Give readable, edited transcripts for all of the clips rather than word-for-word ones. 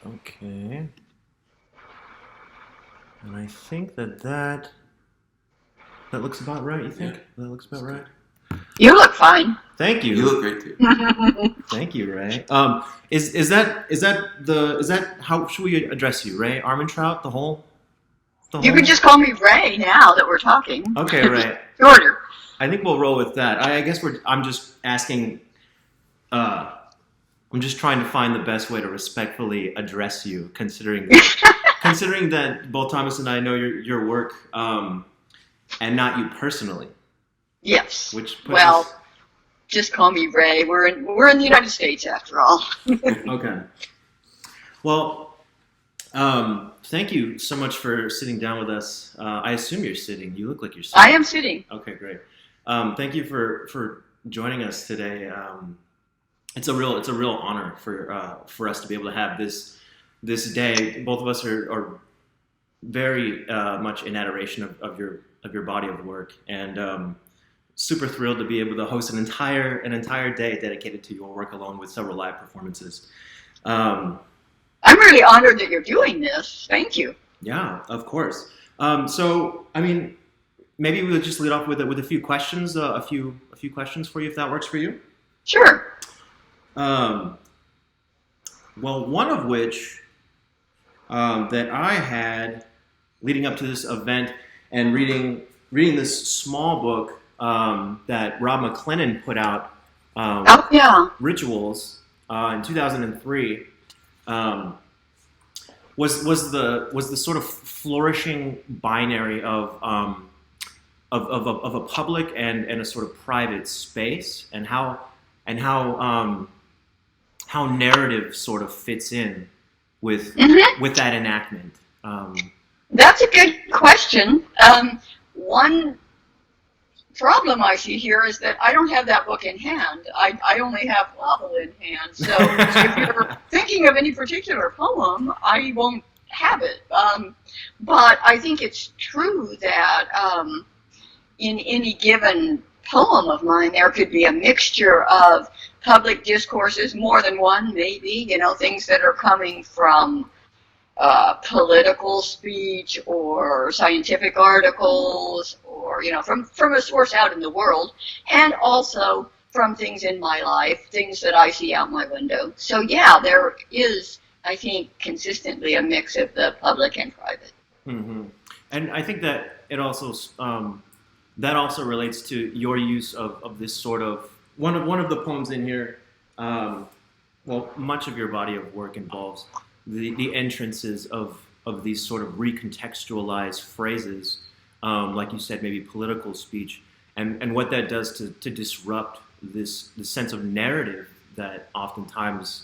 Okay. And I think that looks about right. You think that looks about right? You look fine. Thank you. You look great too. Thank you, Rae. Is that how should we address you, Rae Armantrout? You can just call me Rae now that we're talking. Okay, Rae. Shorter. I think we'll roll with that. I guess I'm just asking. I'm just trying to find the best way to respectfully address you, considering that both Thomas and I know your work, and not you personally. Yes. Which puts us... just call me Rae. We're in the United States after all. Okay. Well, thank you so much for sitting down with us. I assume you're sitting. You look like you're sitting. I am sitting. Okay, great. Thank you for joining us today. It's a real honor for us to be able to have this day. Both of us are very much in adoration of your body of work, and super thrilled to be able to host an entire day dedicated to your work, along with several live performances. I'm really honored that you're doing this. Thank you. Yeah, of course. So, I mean, maybe we'll just lead off with a few questions, a few questions for you, if that works for you. Sure. Well, one of which that I had leading up to this event and reading this small book that Rob McClellan put out, Rituals, in 2003, was the sort of flourishing binary of a public and a sort of private space, and how narrative sort of fits in with that enactment. That's a good question. One problem I see here is that I don't have that book in hand. I only have Wobble in hand. So if you're thinking of any particular poem, I won't have it. But I think it's true that in any given poem of mine, there could be a mixture of public discourses, more than one, maybe, things that are coming from political speech or scientific articles, or from a source out in the world, and also from things in my life, things that I see out my window. So yeah, there is, I think, consistently a mix of the public and private. Mm-hmm. And I think that it also relates to your use of this sort of one of the poems in here. Much of your body of work involves the entrances of these sort of recontextualized phrases, like you said, maybe political speech, and what that does to disrupt the sense of narrative that oftentimes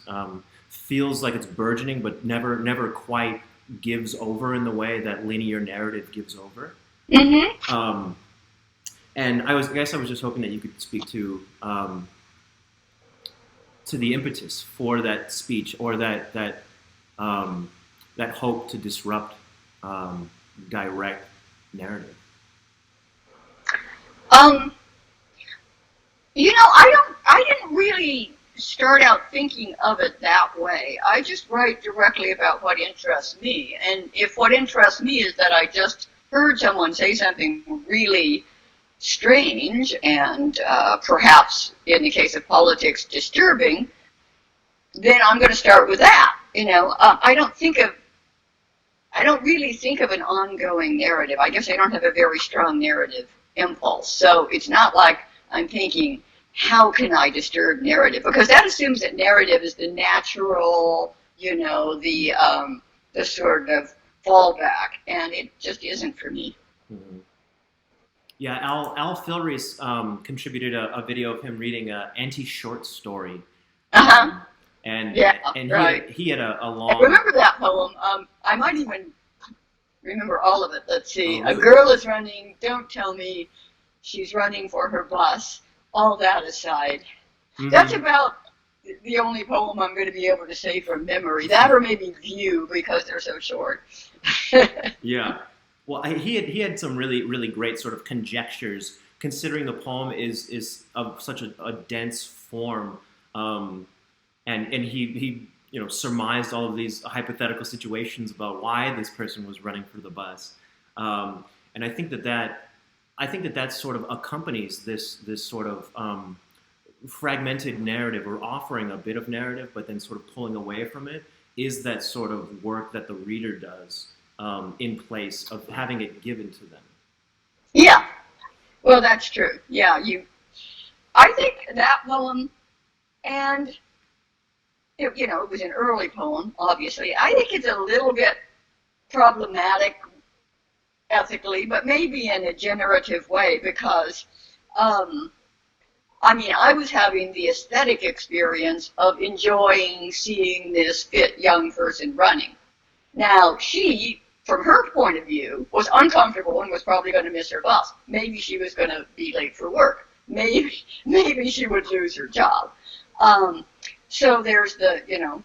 feels like it's burgeoning, but never quite gives over in the way that linear narrative gives over. Mm-hmm. And I guess I was just hoping that you could speak to the impetus for that speech, or that hope to disrupt direct narrative. I didn't really start out thinking of it that way. I just write directly about what interests me, and if what interests me is that I just heard someone say something really strange and perhaps, in the case of politics, disturbing, then I'm going to start with that. I don't really think of an ongoing narrative. I guess I don't have a very strong narrative impulse. So it's not like I'm thinking, how can I disturb narrative? Because that assumes that narrative is the natural, the sort of fallback, and it just isn't for me. Mm-hmm. Yeah, Al Filreis contributed a video of him reading an anti-short story. And right. he had a long... I remember that poem. I might even remember all of it. Let's see. A girl is running. Don't tell me she's running for her bus. All that aside. Mm-hmm. That's about the only poem I'm going to be able to say from memory. That, or maybe View, because they're so short. Yeah. Well, he had some really, really great sort of conjectures, considering the poem is of such a dense form, and he surmised all of these hypothetical situations about why this person was running for the bus. And I think that sort of accompanies this sort of fragmented narrative, or offering a bit of narrative, but then sort of pulling away from it, is that sort of work that the reader does in place of having it given to them. Yeah, well, that's true. Yeah, I think that poem, and it was an early poem, obviously. I think it's a little bit problematic ethically, but maybe in a generative way, because I was having the aesthetic experience of enjoying seeing this fit young person running. Now, she, from her point of view, was uncomfortable and was probably going to miss her bus. Maybe she was going to be late for work. Maybe she would lose her job. So there's the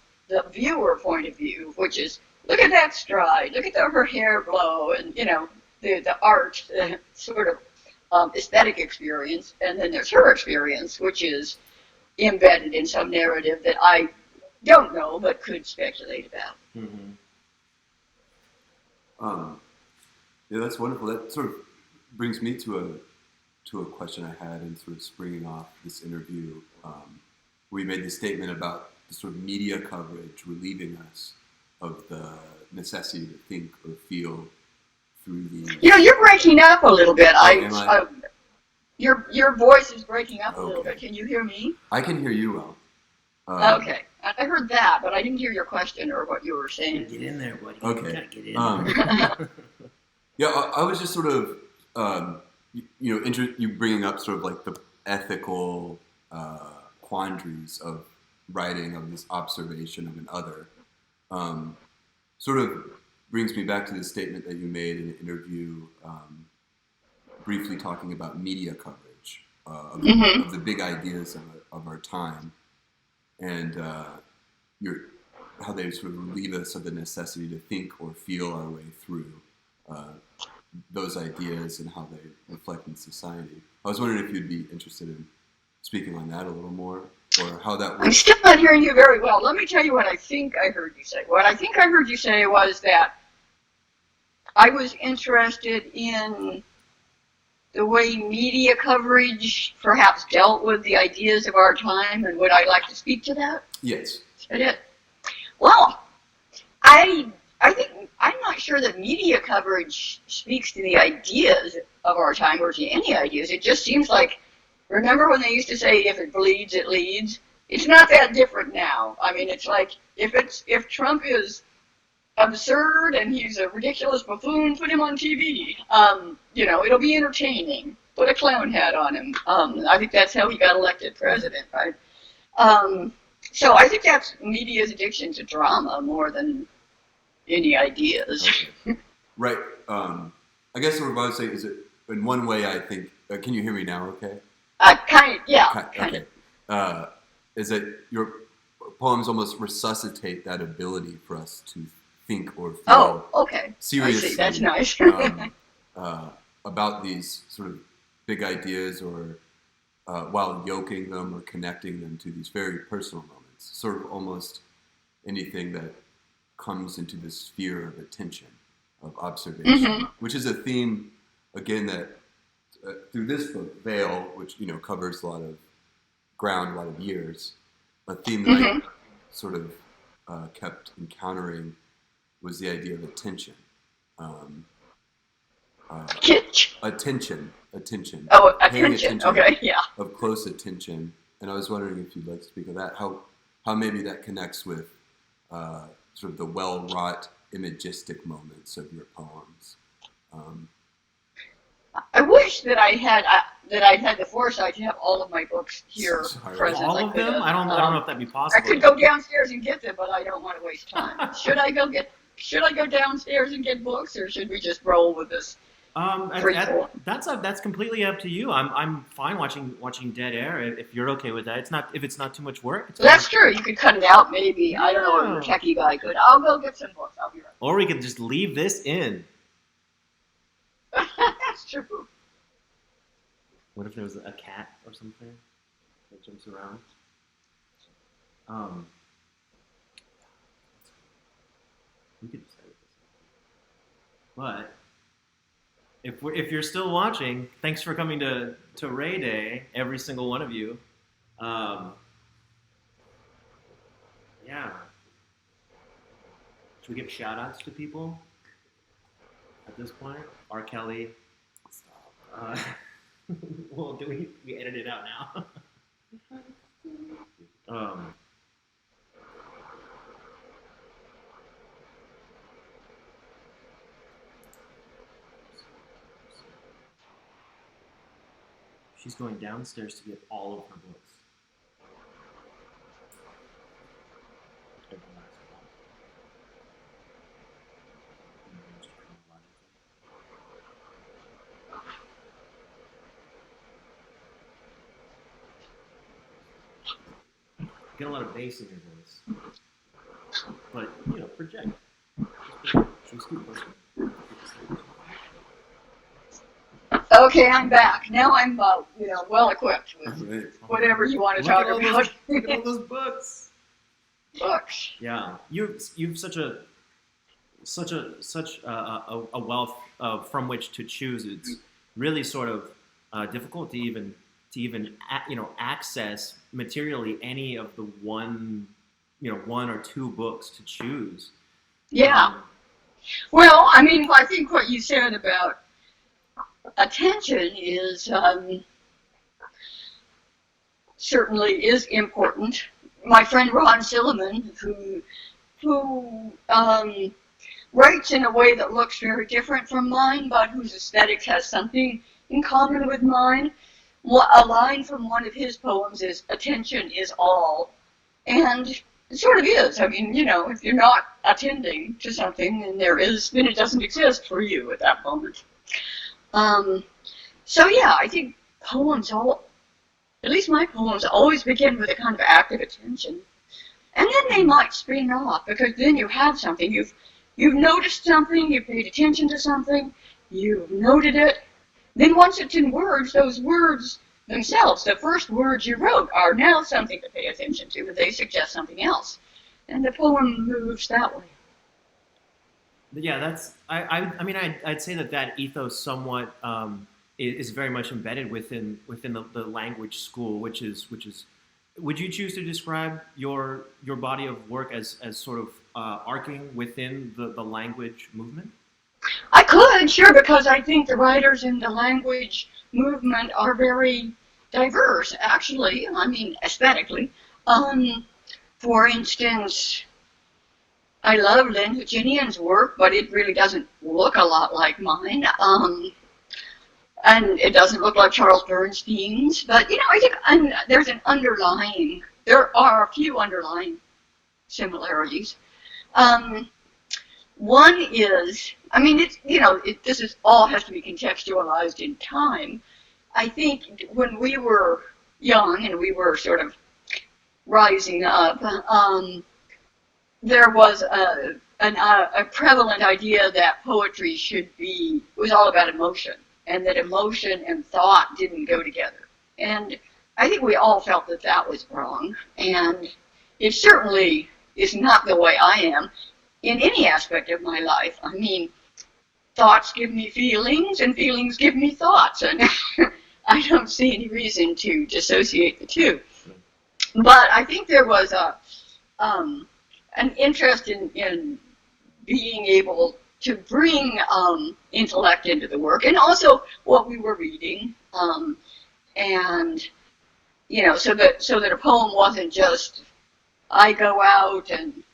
viewer point of view, which is, look at that stride, look at her hair glow, and, the art, the sort of aesthetic experience. And then there's her experience, which is embedded in some narrative that I don't know, but could speculate about. Mm-hmm. Yeah, that's wonderful. That sort of brings me to a question I had, and sort of springing off this interview, where you made the statement about the sort of media coverage relieving us of the necessity to think or feel through the. You're breaking up a little bit. Your voice is breaking up a little bit. Can you hear me? I can hear you well. Okay. I heard that, but I didn't hear your question or what you were saying. Get in there, buddy. Okay. You gotta get in there. Yeah, I was just sort of, you bringing up sort of like the ethical quandaries of writing, of this observation of an other, sort of brings me back to the statement that you made in an interview, briefly talking about media coverage of the big ideas of our time, and how they sort of relieve us of the necessity to think or feel our way through those ideas and how they reflect in society. I was wondering if you'd be interested in speaking on that a little more, or how that works. I'm still not hearing you very well. Let me tell you what I think I heard you say. What I think I heard you say was that I was interested in the way media coverage perhaps dealt with the ideas of our time, and would I like to speak to that? Yes. Is that it? Well, I think I'm not sure that media coverage speaks to the ideas of our time, or to any ideas. It just seems like, remember when they used to say, if it bleeds, it leads? It's not that different now. I mean, it's like, if Trump is absurd and he's a ridiculous buffoon, put him on TV. It'll be entertaining. Put a clown hat on him. I think that's how he got elected president, right? So I think that's media's addiction to drama more than any ideas. Okay. Right. I guess what I would say is that in one way I think, can you hear me now okay? Kind of. Is that your poems almost resuscitate that ability for us to think or feel seriously. I see. That's nice. About these sort of big ideas, or while yoking them or connecting them to these very personal moments. Sort of almost anything that comes into the sphere of attention, of observation, which is a theme, again, that through this book, Veil, which covers a lot of ground, a lot of years, a theme that I sort of kept encountering was the idea of attention. Attention. Oh, attention. Okay, yeah. Of close attention, and I was wondering if you'd like to speak of that. How maybe that connects with sort of the well-wrought imagistic moments of your poems. I wish that I had the foresight to have all of my books here present. All of them? I don't know if that'd be possible. I could go downstairs and get them, but I don't want to waste time. Should I go downstairs and get books, or should we just roll with this? That's completely up to you. I'm fine watching dead air if you're okay with that. If it's not too much work. That's true. You could cut it out, maybe. Yeah. I don't know if a techie guy could. I'll go get some books. I'll be right back. Or we could just leave this in. That's true. What if there was a cat or something that jumps around? We could just edit this. But if you're still watching, thanks for coming to Rae Day, every single one of you. Yeah. Should we give shout outs to people at this point? R. Kelly. Well, do we edit it out now? She's going downstairs to get all of her books. Get a lot of bass in your voice, but project. Okay, I'm back. Now I'm well equipped with whatever you want to talk about. Look at all those books. Books. Yeah, you've such a wealth from which to choose. It's really sort of difficult to even access materially any of the one or two books to choose. Yeah. Well, I mean, I think what you said about attention is certainly is important. My friend Ron Silliman, who writes in a way that looks very different from mine, but whose aesthetics has something in common with mine. A line from one of his poems is, "Attention is all." And it sort of is. I mean, if you're not attending to something, then it doesn't exist for you at that moment. So yeah, I think poems at least my poems always begin with a kind of active attention. And then they might spin off, because then you have something. You've noticed something, you've paid attention to something, you've noted it. Then once it's in words, those words themselves, the first words you wrote, are now something to pay attention to, but they suggest something else. And the poem moves that way. Yeah, I'd say that ethos somewhat is very much embedded within the language school, which is. Would you choose to describe your body of work as sort of arcing within the language movement? I could, sure, because I think the writers in the language movement are very diverse, actually. I mean, aesthetically. For instance, I love Lynn Hutchinian's work, but it really doesn't look a lot like mine. And it doesn't look like Charles Bernstein's. But, I think there are a few underlying similarities. One is, I mean, this all has to be contextualized in time. I think when we were young and we were sort of rising up, there was a prevalent idea that poetry was all about emotion, and that emotion and thought didn't go together. And I think we all felt that was wrong, and it certainly is not the way I am in any aspect of my life. I mean, thoughts give me feelings, and feelings give me thoughts, and I don't see any reason to dissociate the two. But I think there was an interest in being able to bring intellect into the work, and also what we were reading, and so that a poem wasn't just I go out and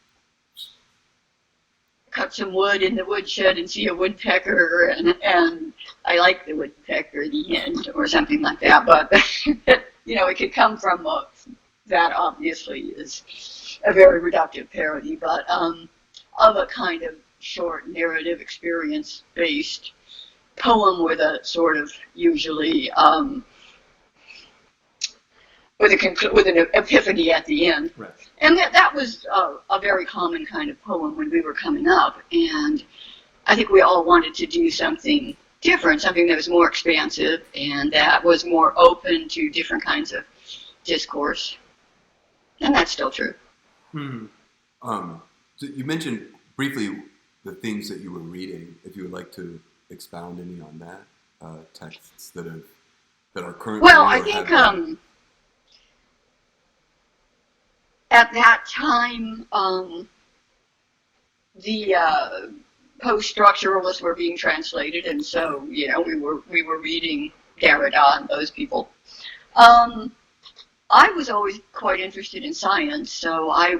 cut some wood in the woodshed and see a woodpecker, and I like the woodpecker in the end, or something like that. But it could come from that obviously is a very reductive parody, but of a kind of short narrative experience-based poem with a sort of usually with an epiphany at the end. Right. And that was a very common kind of poem when we were coming up. And I think we all wanted to do something different, something that was more expansive and that was more open to different kinds of discourse. And that's still true. Hmm. So you mentioned briefly the things that you were reading, if you would like to expound any on that, texts that are currently. Well, I think at that time, the post-structuralists were being translated, and so we were reading Derrida and those people. I was always quite interested in science, so I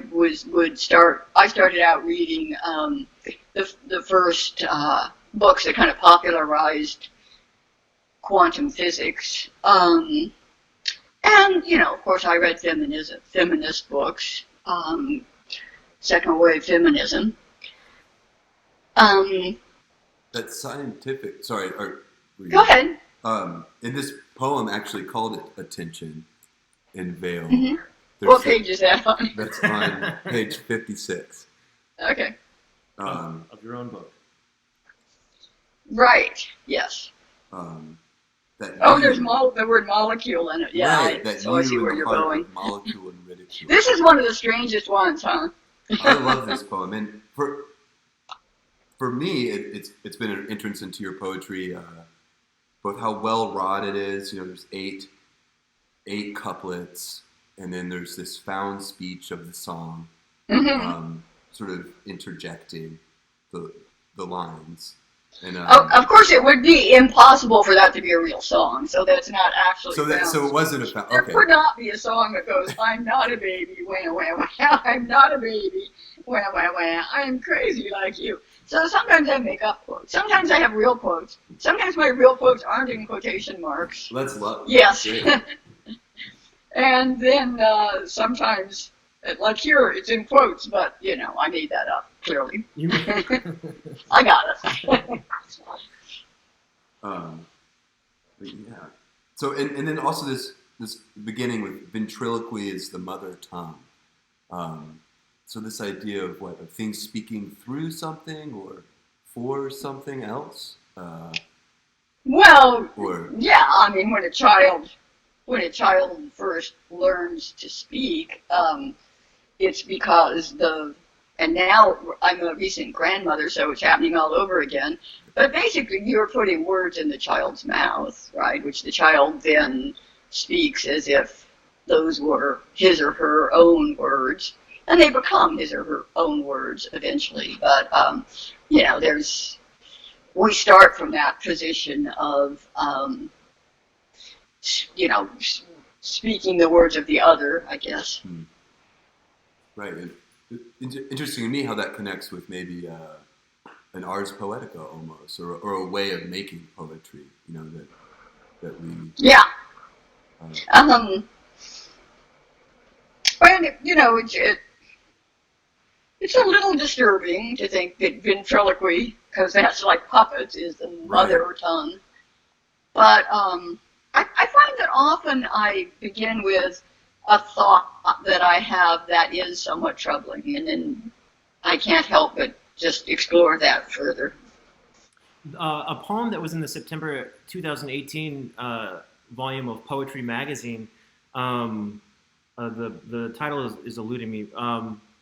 started out reading the first books that kind of popularized quantum physics. And of course, I read feminist books, second wave feminism. That's scientific. Sorry, go ahead. In this poem, actually called it Attention in Veil. Mm-hmm. What page is that on? That's on page 56. Okay. Of your own book. Right. Yes. There's the word molecule in it. Yeah. Right, so I see where you're going. Molecule and ridicule. This is one of the strangest ones, huh? I love this poem, and for me, it's been an entrance into your poetry. Both how well wrought it is. There's eight couplets, and then there's this found speech of the song, sort of interjecting the lines. And, of course, it would be impossible for that to be a real song, so that's not actually. So it wasn't a found. Okay. There would not be a song that goes, "I'm not a baby, wah wah wah. I'm not a baby, wah wah wah. I'm crazy like you." So sometimes I make up quotes. Sometimes I have real quotes. Sometimes my real quotes aren't in quotation marks. Let's love. Yes. And then sometimes, like here, it's in quotes, but I made that up. Clearly, I got it. But yeah. So and then also this beginning with ventriloquy is the mother tongue. So this idea of things speaking through something or for something else. Yeah. I mean, when a child first learns to speak, it's because and now I'm a recent grandmother, so it's happening all over again. But basically, you're putting words in the child's mouth, right? Which the child then speaks as if those were his or her own words, and they become his or her own words eventually. But we start from that position of speaking the words of the other, I guess. Right. Interesting to me how that connects with maybe an ars poetica almost, or a way of making poetry. That we. Yeah. It's a little disturbing to think that ventriloquy, because that's like puppets, is the mother tongue. But I find that often I begin with a thought that I have that is somewhat troubling, and then I can't help but just explore that further. A poem that was in the September 2018 volume of Poetry Magazine, the title is eluding me.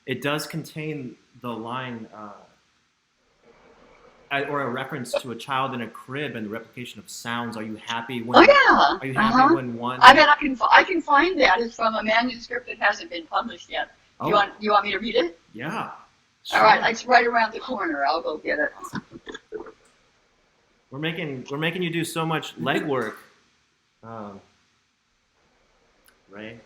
It does contain the line or a reference to a child in a crib and the replication of sounds. Are you happy when? Oh yeah. Are you happy when one? I bet I can find that. It's from a manuscript that hasn't been published yet. Oh. You want me to read it? Yeah. Sure. All right. It's right around the corner. I'll go get it. We're making you do so much legwork, Rae.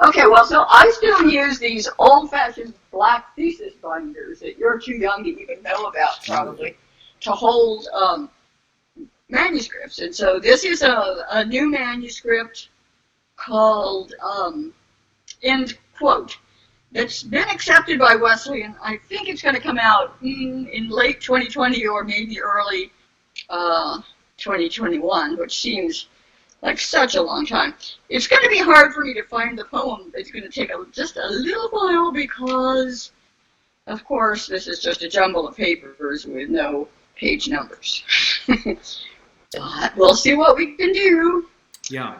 Okay, well, so I still use these old-fashioned black thesis binders that you're too young to even know about, probably, to hold manuscripts. And so this is a new manuscript called End Quote. It's been accepted by Wesleyan. I think it's going to come out in late 2020 or maybe early 2021, which seems like such a long time. It's going to be hard for me to find the poem. It's going to take just a little while because, of course, this is just a jumble of papers with no page numbers. But we'll see what we can do. Yeah.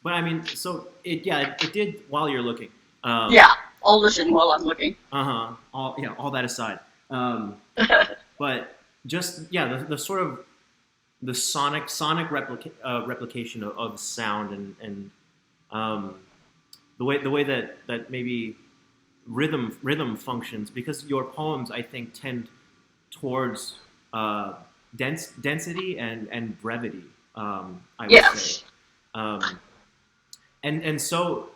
But I mean, so it did while you're looking. Yeah, I'll listen while I'm looking. All that aside, but just the sort of the sonic replication of sound and the way that maybe rhythm functions, because your poems, I think, tend towards density and brevity. I would say, and so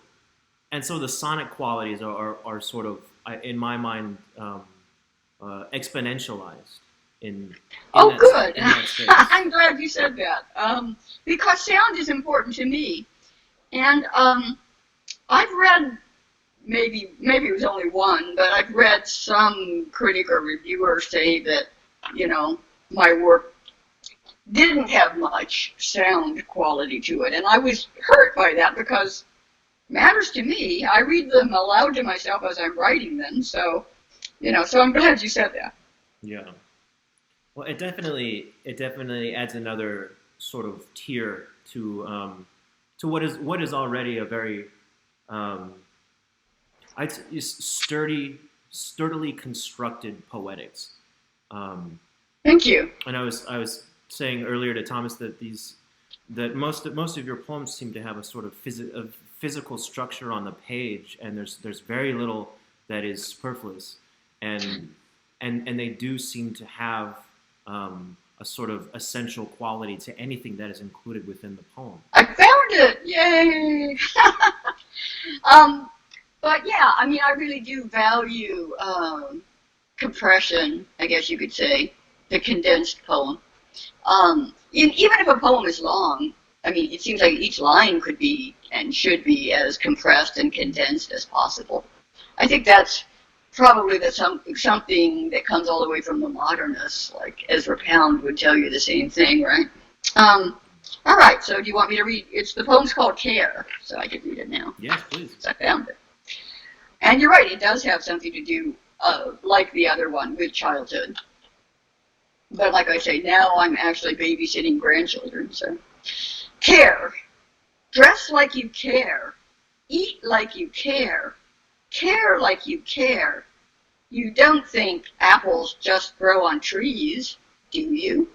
the sonic qualities are sort of, in my mind, exponentialized in good. In that space. I'm glad you said that, because sound is important to me, and I've read, maybe it was only one, but I've read some critic or reviewer say that, my work didn't have much sound quality to it, and I was hurt by that, because it matters to me. I read them aloud to myself as I'm writing them, so I'm glad you said that. Yeah. Well, it definitely adds another sort of tier to what is already a very sturdily constructed poetics. Thank you. And I was saying earlier to Thomas that most of your poems seem to have a sort of physical structure on the page, and there's very little that is superfluous, and they do seem to have a sort of essential quality to anything that is included within the poem. I found it! Yay! But yeah, I really do value compression, I guess you could say, the condensed poem. Even if a poem is long, it seems like each line could be and should be as compressed and condensed as possible. I think that's probably something that comes all the way from the modernists, like Ezra Pound would tell you the same thing, right? All right, so do you want me to read? The poem's called Care, so I can read it now. Yes, please. I found it. And you're right, it does have something to do, like the other one, with childhood. But like I say, now I'm actually babysitting grandchildren, so. Care. Dress like you care. Eat like you care. Care like you care. You don't think apples just grow on trees, do you?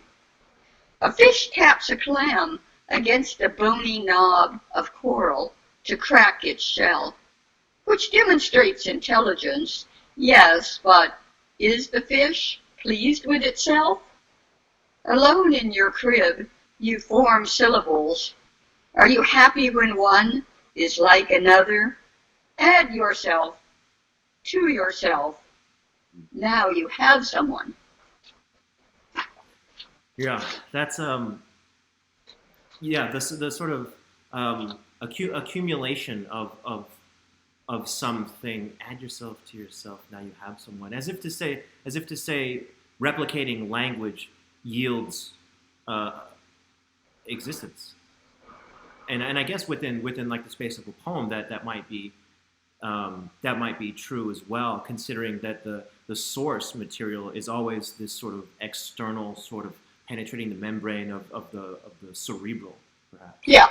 A fish taps a clam against a bony knob of coral to crack its shell, which demonstrates intelligence, yes, but is the fish pleased with itself? Alone in your crib, you form syllables. Are you happy when one is like another? Add yourself to yourself. Now you have someone. Yeah, that's the sort of accumulation of something. Add yourself to yourself. Now you have someone. As if to say, replicating language yields existence. And I guess within like the space of a poem that might be true as well, considering that the source material is always this sort of external, sort of penetrating the membrane of the cerebral, perhaps. Yeah,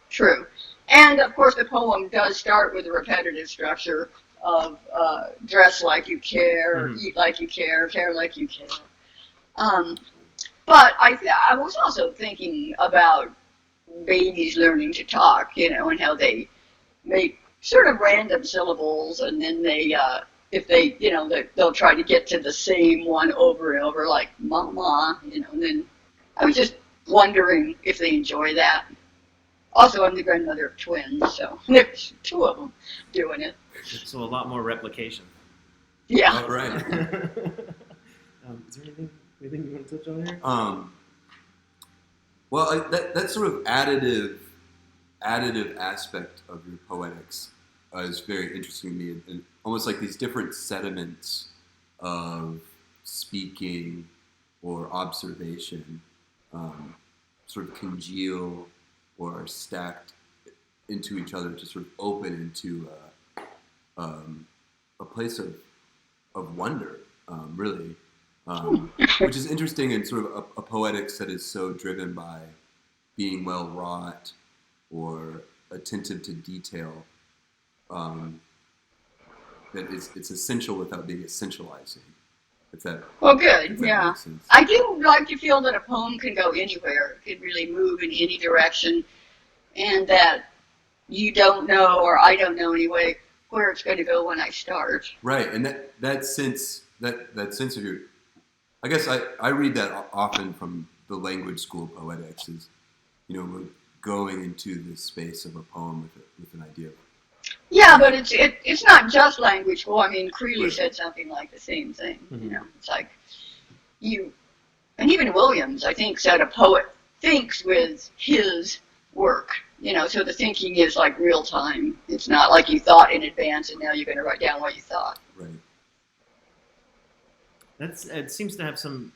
true. And of course the poem does start with a repetitive structure of dress like you care, eat like you care like you care. But I was also thinking about babies learning to talk, and how they make sort of random syllables, and then they, if they, they'll try to get to the same one over and over, like mama, and then I was just wondering if they enjoy that. Also, I'm the grandmother of twins, so there's two of them doing it. So a lot more replication. Yeah. All right. Is there anything you want to touch on here? Well, that sort of additive aspect of your poetics is very interesting to me, and almost like these different sediments of speaking or observation sort of congeal or are stacked into each other to sort of open into a place of wonder, really. Which is interesting in sort of a poetics that is so driven by being well wrought or attentive to detail. that it's essential without being essentializing. If that Well, good, if that yeah. makes sense. I do like to feel that a poem can go anywhere. It can really move in any direction, and that you don't know, or I don't know anyway, where it's going to go when I start. Right, and that sense of your, I guess I read that often from the language school of poetics is, we're going into this space of a poem with an idea. Yeah, but it's not just language school. I mean, Creeley Right. said something like the same thing. Mm-hmm. It's like and even Williams, I think, said a poet thinks with his work. So the thinking is like real time. It's not like you thought in advance and now you're going to write down what you thought. Right. It seems to have some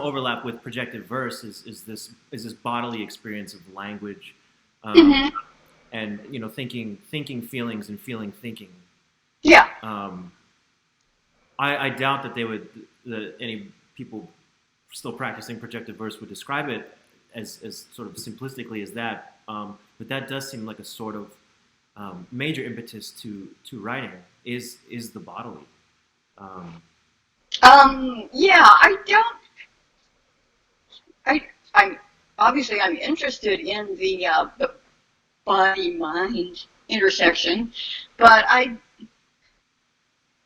overlap with projective verse. Is this bodily experience of language, Mm-hmm. and thinking feelings and feeling thinking. Yeah. I doubt that any people still practicing projective verse would describe it as sort of simplistically as that. But that does seem like a sort of major impetus to writing is the bodily. Yeah, I'm interested in the body-mind intersection, but I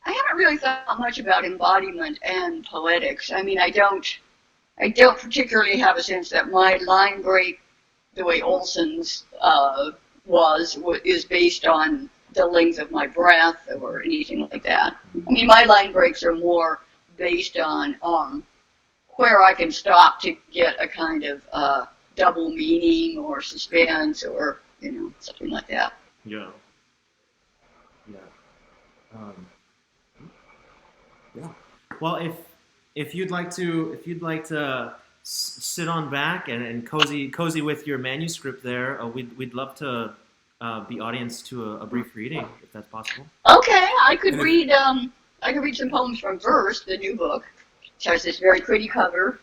haven't really thought much about embodiment and poetics. I mean, I don't particularly have a sense that my line break, the way Olson's is based on the length of my breath or anything like that. I mean, my line breaks are more based on where I can stop to get a kind of double meaning or suspense or something like that. Yeah. Yeah. Well, if you'd like to sit on back and cozy with your manuscript there, we'd love to be audience to a brief reading if that's possible. Okay, I could read some poems from Verse, the new book, which has this very pretty cover.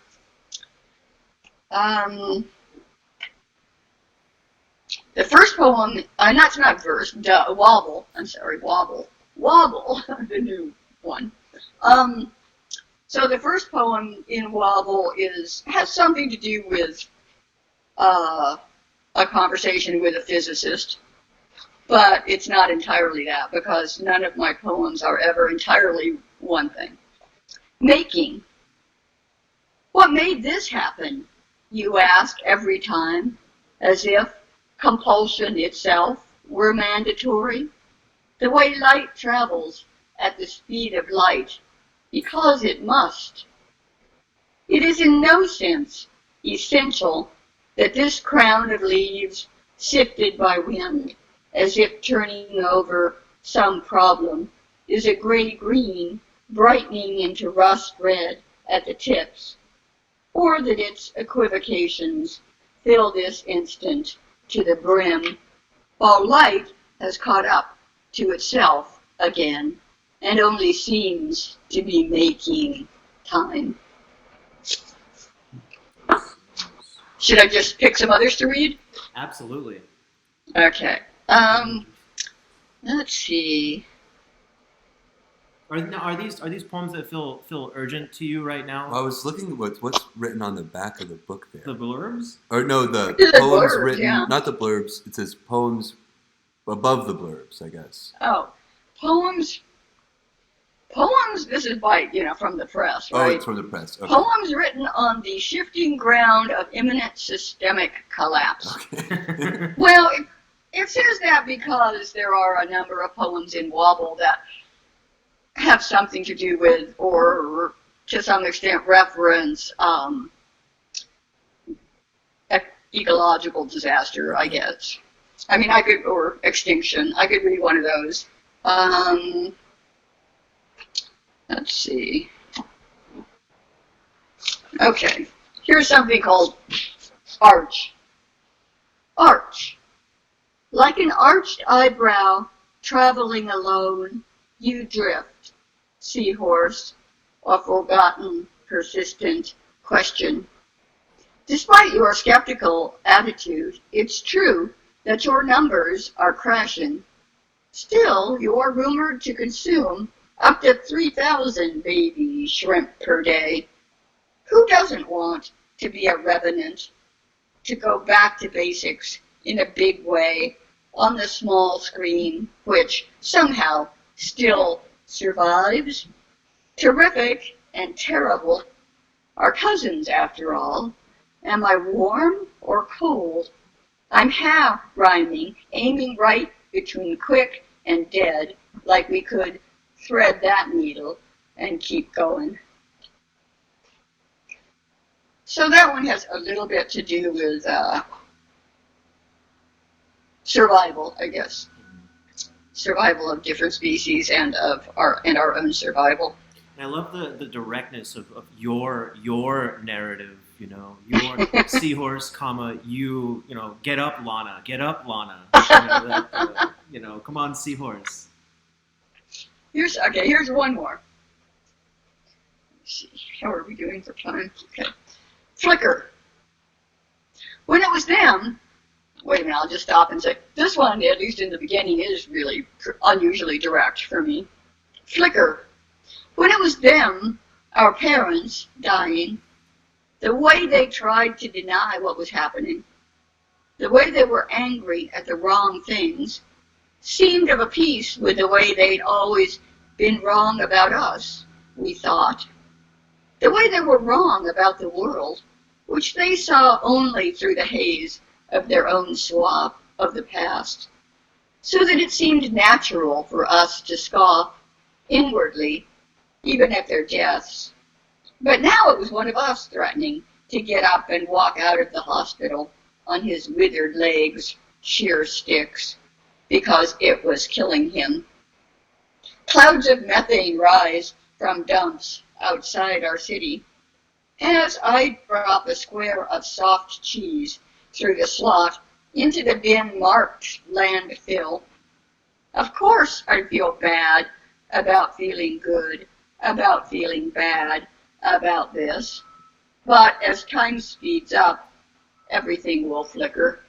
The first poem, that's not Verse, Wobble. I'm sorry, Wobble. Wobble, the new one. So the first poem in Wobble has something to do with a conversation with a physicist, but it's not entirely that because none of my poems are ever entirely one thing. Making. What made this happen? You ask every time, as if compulsion itself were mandatory. The way light travels at the speed of light, because it must. It is in no sense essential that this crown of leaves, sifted by wind, as if turning over some problem, is a gray-green, brightening into rust red at the tips, or that its equivocations fill this instant to the brim, while light has caught up to itself again, and only seems to be making time. Should I just pick some others to read? Absolutely. Okay. Let's see. Are these poems that feel urgent to you right now? Well, I was looking at what's written on the back of the book there. The blurbs? Or no, the The poems blurbs, written, yeah. not the blurbs. It says poems above the blurbs, I guess. Oh, poems. This is by from the press, Oh, right? it's from the press. Okay. Poems written on the shifting ground of imminent systemic collapse. Okay. Well, it says that because there are a number of poems in Wobble that have something to do with, or to some extent reference, ecological disaster, I guess. I mean, or extinction. I could read one of those. Let's see. Okay, here's something called arch. Arch. Like an arched eyebrow traveling alone, you drift, seahorse, a forgotten, persistent question. Despite your skeptical attitude, it's true that your numbers are crashing. Still, you're rumored to consume up to 3,000 baby shrimp per day. Who doesn't want to be a revenant, to go back to basics in a big way on the small screen, which somehow still survives? Terrific and terrible are cousins, after all. Am I warm or cold? I'm half rhyming, aiming right between quick and dead, like we could thread that needle and keep going. So that one has a little bit to do with survival, I guess. Survival of different species and of our own survival. And I love the directness of your narrative, your seahorse, comma, get up, Lana, get up, Lana. Come on, seahorse. Here's one more. Let's see, how are we doing for time? Okay. Flicker. When it was them, wait a minute, I'll just stop and say, this one, at least in the beginning, is really unusually direct for me. Flicker. When it was them, our parents, dying, the way they tried to deny what was happening, the way they were angry at the wrong things, seemed of a piece with the way they'd always been wrong about us, we thought. The way they were wrong about the world, which they saw only through the haze of their own swap of the past, so that it seemed natural for us to scoff inwardly, even at their deaths. But now it was one of us threatening to get up and walk out of the hospital on his withered legs, sheer sticks, because it was killing him. Clouds of methane rise from dumps outside our city, as I drop a square of soft cheese through the slot into the bin marked landfill. Of course I feel bad about feeling good, about feeling bad about this, but as time speeds up, everything will flicker.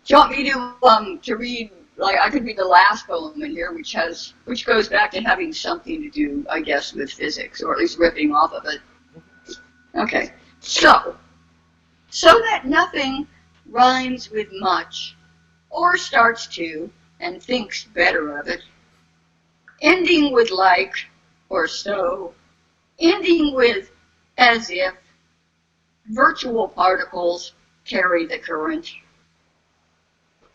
Do you want me to read? Like, I could read the last poem in here, which goes back to having something to do, I guess, with physics, or at least ripping off of it. Okay, so that nothing rhymes with much, or starts to, and thinks better of it, ending with like, or so, ending with as if, virtual particles carry the current.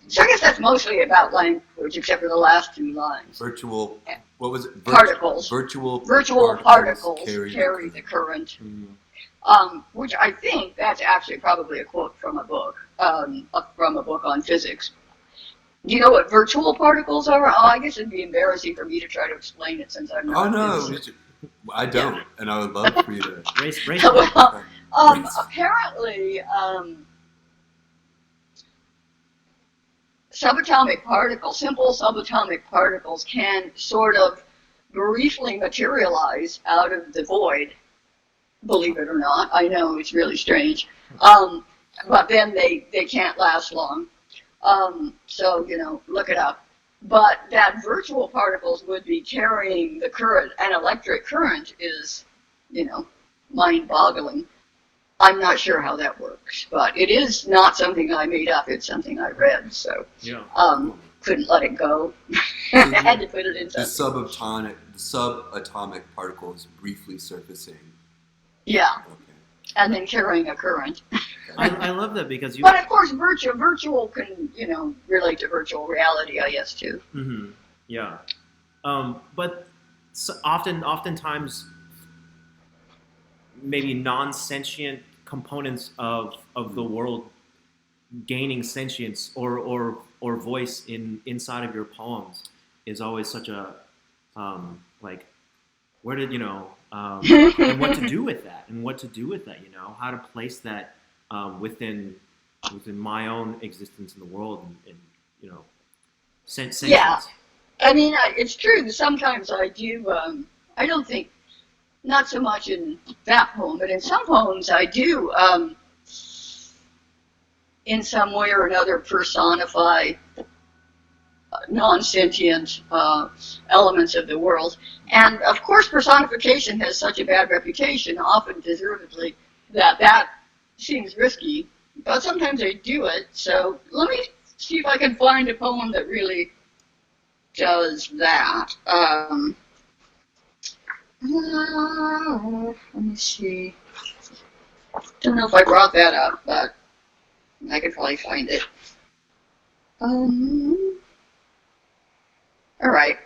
So I guess that's mostly about language, except for the last two lines. Virtual, what was it? Particles. Virtual particles carry the current. Mm-hmm. Which I think that's actually probably a quote from a book on physics. Do you know what virtual particles are? Oh, I guess it'd be embarrassing for me to try to explain it since I'm not. Oh no, I don't, and I would love for you to. Race. Well, apparently. Simple subatomic particles can sort of briefly materialize out of the void, believe it or not. I know it's really strange. But then they can't last long. So, look it up. But that virtual particles would be carrying the current. An electric current is, mind-boggling. I'm not sure how that works, but it is not something I made up. It's something I read, so couldn't let it go. Had to put it in something. The subatomic particles briefly surfacing. Yeah, okay. And then carrying a current. I love that because you. But of course, virtual can relate to virtual reality, I guess too. Mm-hmm. Yeah, but oftentimes. Maybe non-sentient components of the world gaining sentience or voice inside of your poems is always such a where did and what to do with that how to place that within my own existence in the world and sentience. Yeah, I mean it's true. Sometimes I do. I don't think. Not so much in that poem, but in some poems I do in some way or another personify non-sentient elements of the world. And of course, personification has such a bad reputation, often deservedly, that seems risky. But sometimes I do it. So let me see if I can find a poem that really does that. Let me see. Don't know if I brought that up, but I could probably find it. All right.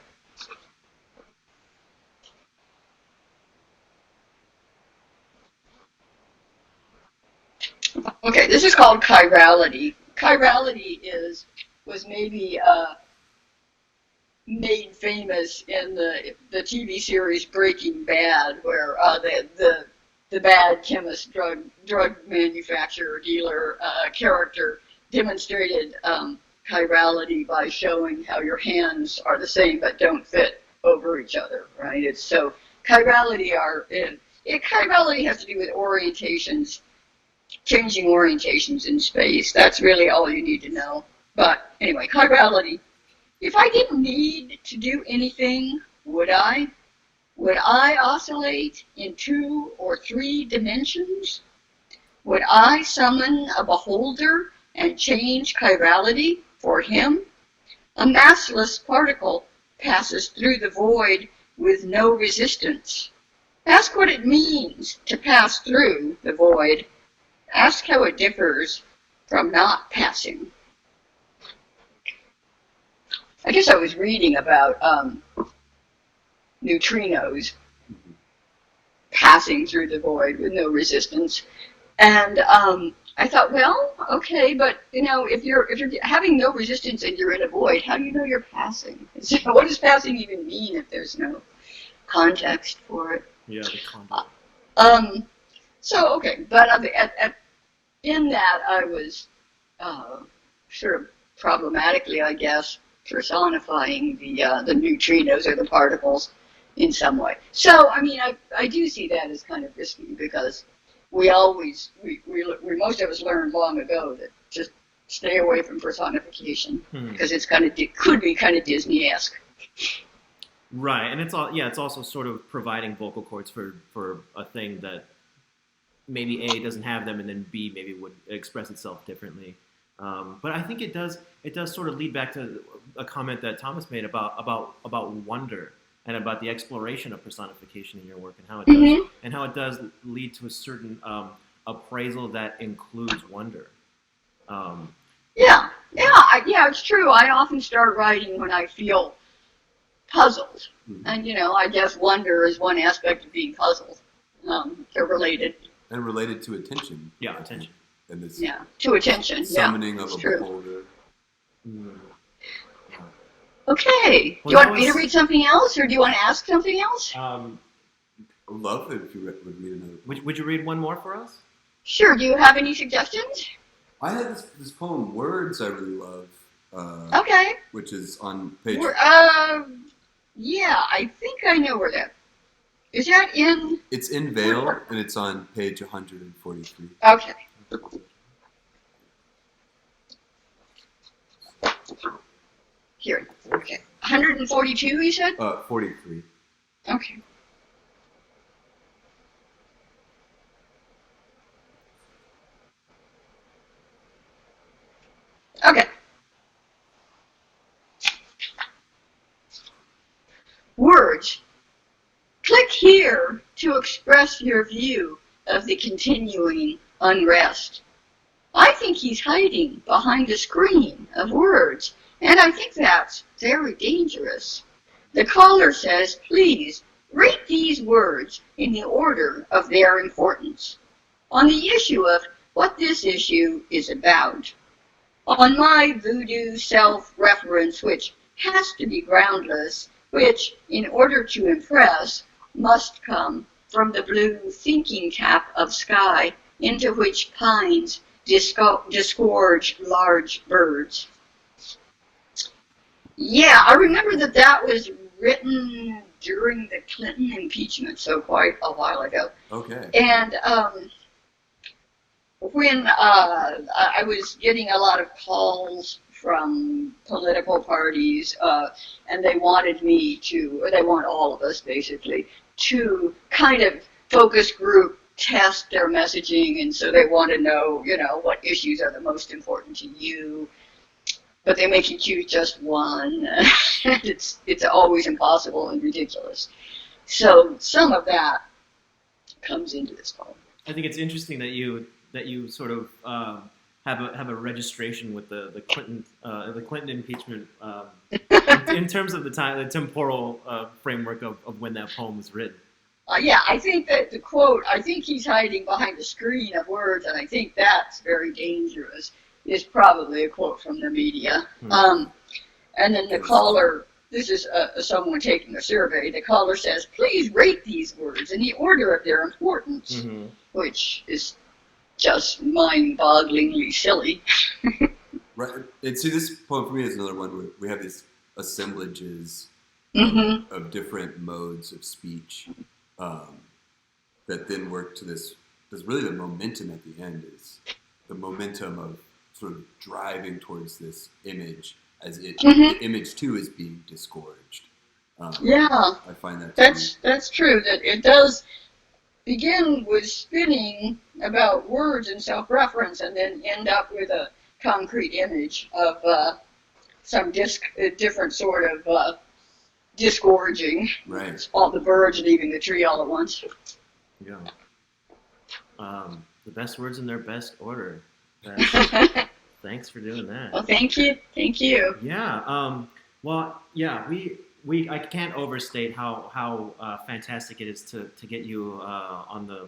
Okay, this is called chirality. Chirality was maybe made famous in the TV series Breaking Bad, where the bad chemist, drug manufacturer, dealer character demonstrated chirality by showing how your hands are the same but don't fit over each other, right? It's so chirality chirality has to do with orientations, changing orientations in space. That's really all you need to know. But anyway, chirality. If I didn't need to do anything, would I? Would I oscillate in 2 or 3 dimensions? Would I summon a beholder and change chirality for him? A massless particle passes through the void with no resistance. Ask what it means to pass through the void. Ask how it differs from not passing. I guess I was reading about neutrinos passing through the void with no resistance, and I thought, well, okay, but if you're having no resistance and you're in a void, how do you know you're passing? So what does passing even mean if there's no context for it? Yeah, the context. So okay, but in that I was sort of problematically, I guess, personifying the neutrinos or the particles in some way. So I mean, I do see that as kind of risky, because we most of us learned long ago that just stay away from personification, because it's could be kind of Disney-esque. Right, and it's also sort of providing vocal cords for a thing that maybe A, doesn't have them, and then B, maybe would express itself differently. But I think it does sort of lead back to a comment that Thomas made about wonder and about the exploration of personification in your work, and how it does lead to a certain appraisal that includes wonder. Yeah, it's true. I often start writing when I feel puzzled, and I guess wonder is one aspect of being puzzled. They're related. And related to attention. Yeah, attention. And this to attention. Summoning of a true. beholder. Okay. Do you want me to read something else, or do you want to ask something else? I would love it if you would read another poem. Would you read one more for us? Sure. Do you have any suggestions? I had this poem, Words, I really love. Okay. Which is on page... Yeah, I think I know where that... Is that in... It's in Vale, and it's on page 143. Okay. Here. Okay. 142, you said? 43. Okay. Okay. Words. Click here to express your view of the continuing unrest. I think he's hiding behind a screen of words, and I think that's very dangerous. The caller says, please, rate these words in the order of their importance, on the issue of what this issue is about. On my voodoo self-reference, which has to be groundless, which, in order to impress, must come from the blue thinking cap of sky into which pines disgorge large birds. Yeah, I remember that was written during the Clinton impeachment, so quite a while ago. Okay. And when I was getting a lot of calls from political parties, and they wanted me to, or they want all of us basically, to kind of focus group test their messaging, and so they want to know, what issues are the most important to you, but they make you choose just one. It's always impossible and ridiculous. So some of that comes into this poem. I think it's interesting that you sort of have a registration with the Clinton impeachment in terms of the temporal framework of when that poem was written. Yeah, I think that the quote, I think he's hiding behind a screen of words, and I think that's very dangerous, is probably a quote from the media. And then the caller, this is someone taking a survey, the caller says, please rate these words in the order of their importance, which is just mind-bogglingly silly. Right. And see, this poem for me is another one where we have these assemblages of different modes of speech that then work to this. Because really the momentum at the end is the momentum of sort of driving towards this image as the image too is being disgorged. Yeah, I find that that's true, that it does begin with spinning about words and self-reference and then end up with a concrete image of some different sort of disgorging. Right. All the birds leaving the tree all at once. Yeah. The best words in their best order. Thanks for doing that. Well, thank you. Thank you. Yeah. Well, yeah. I can't overstate how fantastic it is to get you on the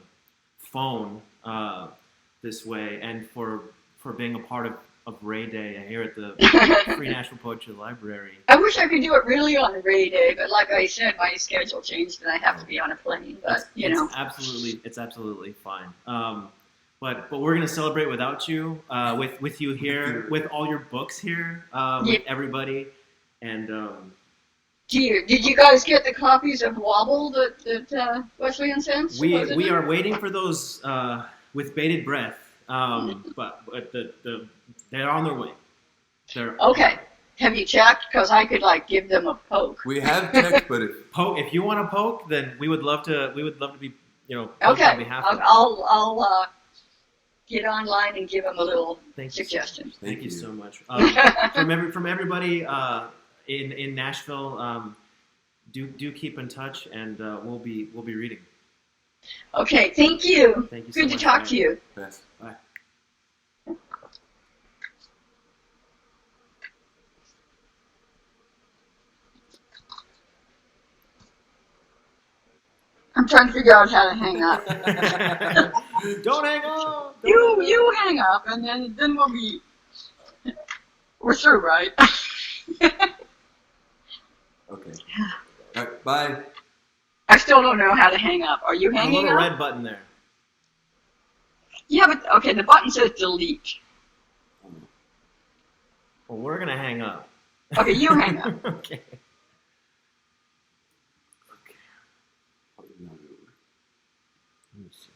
phone this way, and for being a part of Rae Day here at the Free Nashville Poetry Library. I wish I could do it really on Rae Day, but like I said, my schedule changed and I have to be on a plane. But it's absolutely fine. But we're gonna celebrate without you, with you here, with all your books here, with everybody, and. Did you guys get the copies of Wobble that Wesleyan sent? We are waiting for those with bated breath, but they're on their way. Okay. Have you checked? Because I could give them a poke. We have checked, but if you want to poke, then we would love to be poked okay. on behalf of. I'll get online and give them a little suggestion. Thank you so much. From everybody in Nashville, do keep in touch, and we'll be reading. Okay, thank you. Thank you. Good to talk to you. Yes. Bye. I'm trying to figure out how to hang up. Don't hang up. You hang up, and then we're through, right? Okay. All right, bye. I still don't know how to hang up. Are you hanging up? A little red button there. Yeah, but okay, the button says delete. Well, we're gonna hang up. Okay, you hang up. Okay. Let me see.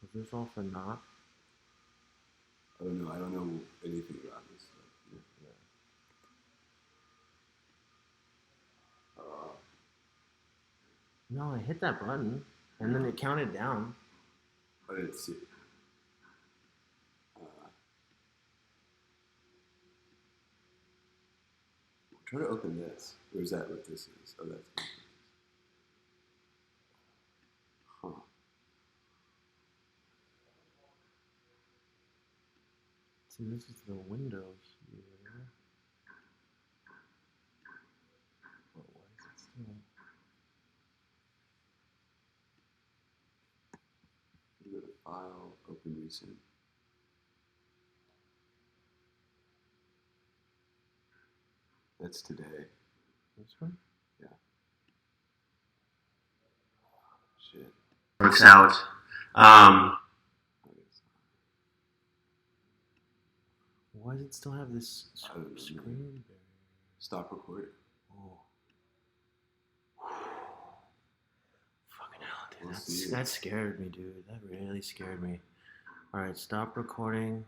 Is this all for naught? I don't know. I don't know anything about this. No, I hit that button, and then it counted down. I didn't see it. Try to open this. Or is that what this is? Oh, that's. See, this is the window here. But why is it still? Go to File, Open Recent. That's today. This one? Yeah. Shit. Works out. Why does it still have this screen? Stop recording. Oh. Fucking hell, dude. We'll That scared me, dude. That really scared me. Alright, stop recording.